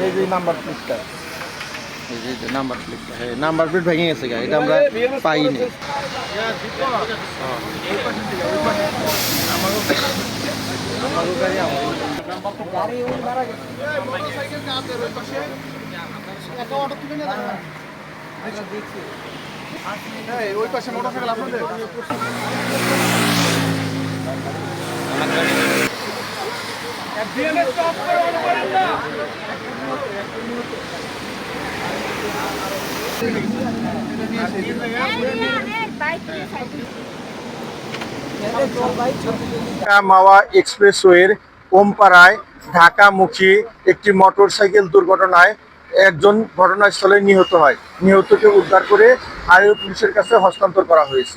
এই যে নাম্বার প্লেটটা, এই যে নাম্বার প্লেটটা, হ্যাঁ নাম্বার প্লেট ভেঙে গেছে গা, এটা আমরা পাইনি। ওই পাশে মোটরসাইকেল আপনাদের মাওয়া এক্সপ্রেসওয়ের ওমপাড়ায় ঢাকামুখী একটি মোটরসাইকেল দুর্ঘটনায় একজন ঘটনাস্থলে নিহত হয়। নিহতকে উদ্ধার করে হাইওয়ে পুলিশের কাছে হস্তান্তর করা হয়েছে।